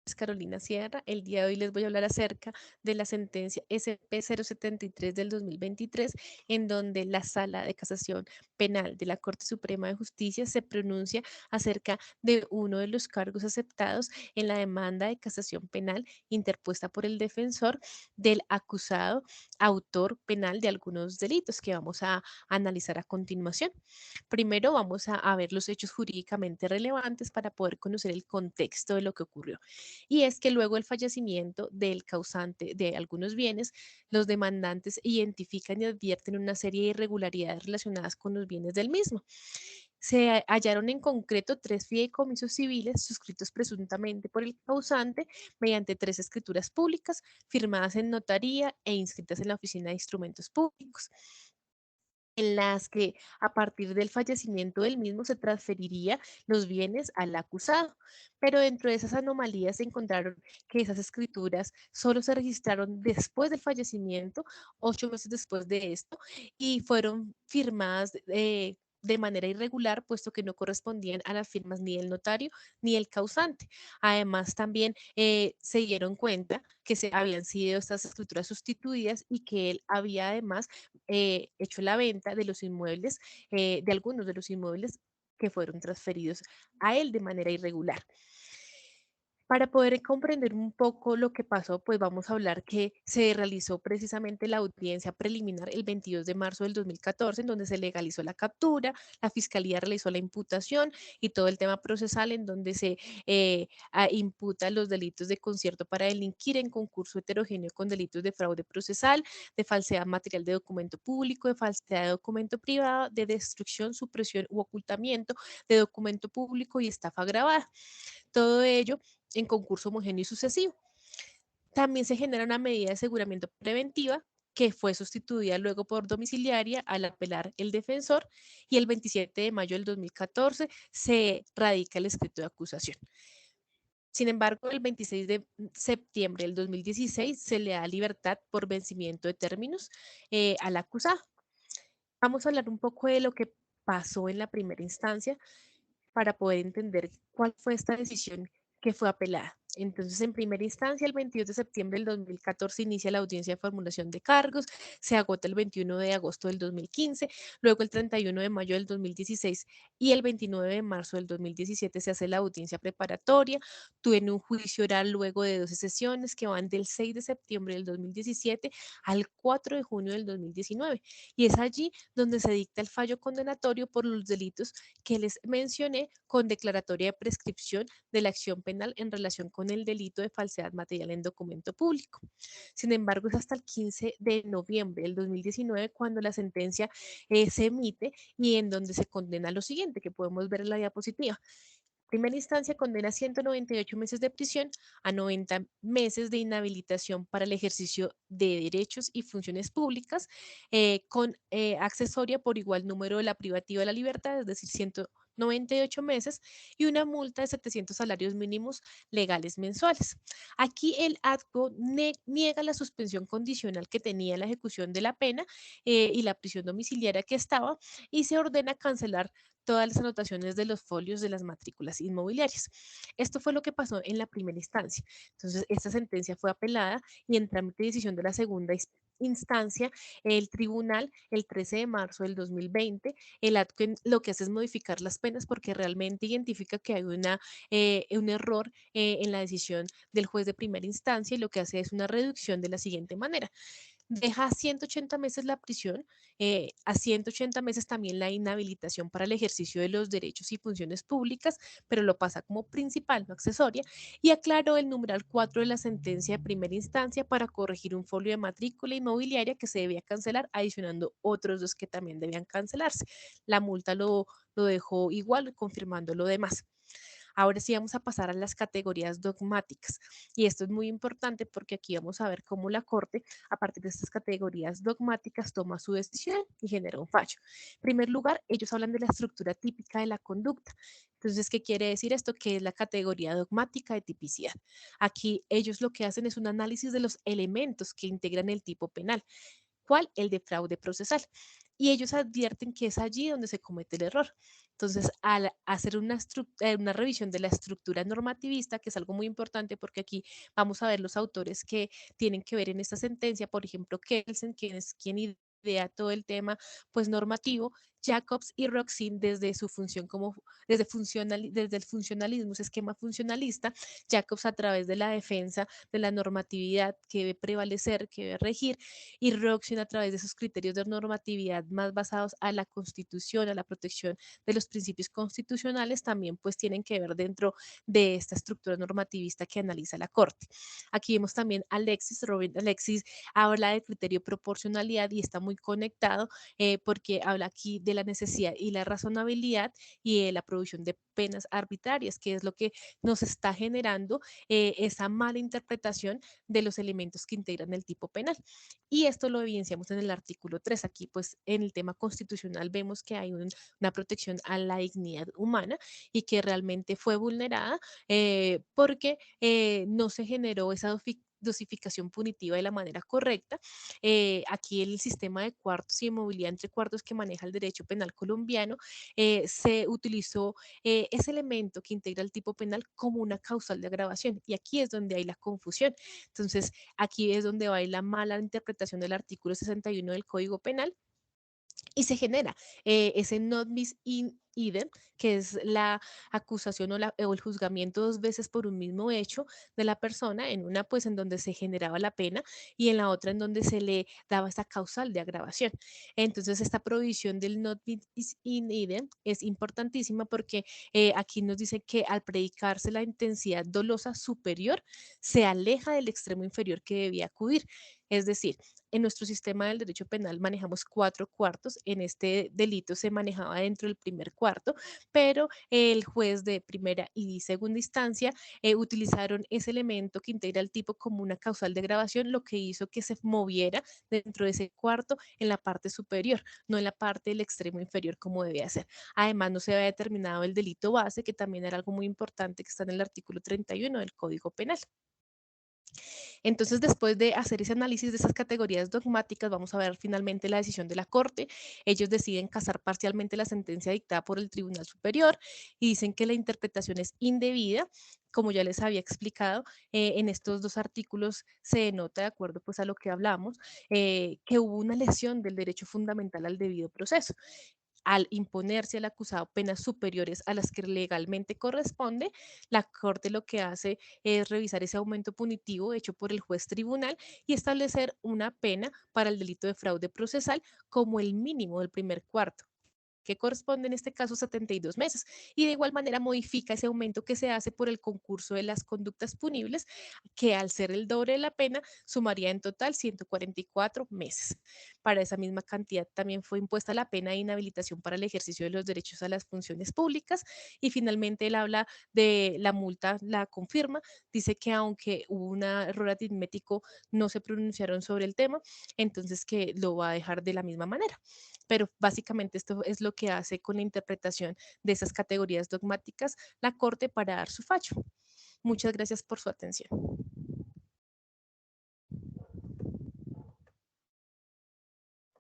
Es Carolina Sierra. El día de hoy les voy a hablar acerca de la sentencia SP-073 del 2023, en donde la Sala de Casación Penal de la Corte Suprema de Justicia se pronuncia acerca de uno de los cargos aceptados en la demanda de casación penal interpuesta por el defensor del acusado autor penal de algunos delitos que vamos a analizar a continuación. Primero vamos a ver los hechos jurídicamente relevantes para poder conocer el contexto de lo que ocurrió. Y es que luego del fallecimiento del causante de algunos bienes, los demandantes identifican y advierten una serie de irregularidades relacionadas con los bienes del mismo. Se hallaron en concreto tres fideicomisos civiles suscritos presuntamente por el causante mediante tres escrituras públicas firmadas en notaría e inscritas en la Oficina de Instrumentos Públicos, en las que a partir del fallecimiento del mismo se transferiría los bienes al acusado. Pero dentro de esas anomalías se encontraron que esas escrituras solo se registraron después del fallecimiento, 8 meses después de esto, y fueron firmadas de manera irregular, puesto que no correspondían a las firmas ni del notario ni del causante. Además, también se dieron cuenta que se habían sido estas escrituras sustituidas y que él había además hecho la venta de los inmuebles, de algunos de los inmuebles que fueron transferidos a él de manera irregular. Para poder comprender un poco lo que pasó, pues vamos a hablar que se realizó precisamente la audiencia preliminar el 22 de marzo del 2014, en donde se legalizó la captura, la fiscalía realizó la imputación y todo el tema procesal en donde se imputa los delitos de concierto para delinquir en concurso heterogéneo con delitos de fraude procesal, de falsedad material de documento público, de falsedad de documento privado, de destrucción, supresión u ocultamiento de documento público y estafa agravada. Todo ello en concurso homogéneo y sucesivo. También se genera una medida de aseguramiento preventiva que fue sustituida luego por domiciliaria al apelar el defensor, y el 27 de mayo del 2014 se radica el escrito de acusación. Sin embargo, el 26 de septiembre del 2016 se le da libertad por vencimiento de términos al acusado. Vamos a hablar un poco de lo que pasó en la primera instancia para poder entender cuál fue esta decisión que fue apelada. Entonces, en primera instancia, el 22 de septiembre del 2014 inicia la audiencia de formulación de cargos, se agota el 21 de agosto del 2015, luego el 31 de mayo del 2016 y el 29 de marzo del 2017 se hace la audiencia preparatoria. Tuve un juicio oral luego de 12 sesiones que van del 6 de septiembre del 2017 al 4 de junio del 2019. Y es allí donde se dicta el fallo condenatorio por los delitos que les mencioné, con declaratoria de prescripción de la acción penal en relación con el delito de falsedad material en documento público. Sin embargo, es hasta el 15 de noviembre del 2019 cuando la sentencia se emite y en donde se condena lo siguiente, que podemos ver en la diapositiva. Primera instancia condena 198 meses de prisión a 90 meses de inhabilitación para el ejercicio de derechos y funciones públicas, con accesoria por igual número de la privativa de la libertad, es decir, 198 meses, y una multa de 700 salarios mínimos legales mensuales. Aquí el ATCO niega la suspensión condicional que tenía la ejecución de la pena y la prisión domiciliaria que estaba, y se ordena cancelar todas las anotaciones de los folios de las matrículas inmobiliarias. Esto fue lo que pasó en la primera instancia. Entonces, esta sentencia fue apelada y en trámite de decisión de la segunda instancia, el tribunal, el 13 de marzo del 2020, el ATCO lo que hace es modificar las penas porque realmente identifica que hay un error en la decisión del juez de primera instancia, y lo que hace es una reducción de la siguiente manera: deja a 180 meses la prisión, a 180 meses también la inhabilitación para el ejercicio de los derechos y funciones públicas, pero lo pasa como principal, no accesoria, y aclaró el numeral 4 de la sentencia de primera instancia para corregir un folio de matrícula inmobiliaria que se debía cancelar, adicionando otros dos que también debían cancelarse. La multa lo dejó igual, confirmando lo demás. Ahora sí vamos a pasar a las categorías dogmáticas. Y esto es muy importante porque aquí vamos a ver cómo la Corte, a partir de estas categorías dogmáticas, toma su decisión y genera un fallo. En primer lugar, ellos hablan de la estructura típica de la conducta. Entonces, ¿qué quiere decir esto? Que es la categoría dogmática de tipicidad. Aquí ellos lo que hacen es un análisis de los elementos que integran el tipo penal. ¿Cuál? El de fraude procesal. y ellos advierten que es allí donde se comete el error. Entonces, al hacer una revisión de la estructura normativista, que es algo muy importante porque aquí vamos a ver los autores que tienen que ver en esta sentencia, por ejemplo, Kelsen, quien es quien idea todo el tema pues normativo, Jacobs y Roxin desde su función como desde el funcionalismo, ese esquema funcionalista, Jacobs a través de la defensa de la normatividad que debe prevalecer, que debe regir, y Roxin a través de esos criterios de normatividad más basados a la Constitución, a la protección de los principios constitucionales, también pues tienen que ver dentro de esta estructura normativista que analiza la Corte. Aquí vemos también a Alexis, Robin Alexis habla del criterio proporcionalidad y está muy conectado porque habla aquí de la necesidad y la razonabilidad y de la producción de penas arbitrarias, que es lo que nos está generando esa mala interpretación de los elementos que integran el tipo penal. Y esto lo evidenciamos en el artículo 3. Aquí, pues, en el tema constitucional vemos que hay una protección a la dignidad humana y que realmente fue vulnerada porque no se generó esa dosificación punitiva de la manera correcta. Aquí el sistema de cuartos y de movilidad entre cuartos que maneja el derecho penal colombiano se utilizó ese elemento que integra el tipo penal como una causal de agravación y aquí es donde hay la confusión. Entonces, aquí es donde va la mala interpretación del artículo 61 del Código Penal y se genera ese not bis in idem, que es la acusación o el juzgamiento dos veces por un mismo hecho de la persona, en una pues en donde se generaba la pena y en la otra en donde se le daba esta causal de agravación. Entonces esta provisión del not bis in idem es importantísima porque aquí nos dice que al predicarse la intensidad dolosa superior, se aleja del extremo inferior que debía acudir. Es decir, en nuestro sistema del derecho penal manejamos 4 cuartos. En este delito se manejaba dentro del primer cuarto, pero el juez de primera y segunda instancia utilizaron ese elemento que integra el tipo como una causal de grabación, lo que hizo que se moviera dentro de ese cuarto en la parte superior, no en la parte del extremo inferior como debía ser. Además, no se había determinado el delito base, que también era algo muy importante que está en el artículo 31 del Código Penal. Entonces, después de hacer ese análisis de esas categorías dogmáticas, vamos a ver finalmente la decisión de la Corte. Ellos deciden casar parcialmente la sentencia dictada por el Tribunal Superior y dicen que la interpretación es indebida. Como ya les había explicado, en estos dos artículos se denota, de acuerdo pues a lo que hablamos, que hubo una lesión del derecho fundamental al debido proceso al imponerse al acusado penas superiores a las que legalmente corresponde, la Corte lo que hace es revisar ese aumento punitivo hecho por el juez tribunal y establecer una pena para el delito de fraude procesal como el mínimo del primer cuarto que corresponde en este caso 72 meses. Y de igual manera modifica ese aumento que se hace por el concurso de las conductas punibles, que al ser el doble de la pena sumaría en total 144 meses. Para esa misma cantidad también fue impuesta la pena de inhabilitación para el ejercicio de los derechos a las funciones públicas y finalmente él habla de la multa, la confirma, dice que aunque hubo un error aritmético no se pronunciaron sobre el tema, entonces que lo va a dejar de la misma manera. Pero básicamente esto es lo que hace con la interpretación de esas categorías dogmáticas la Corte para dar su fallo. Muchas gracias por su atención.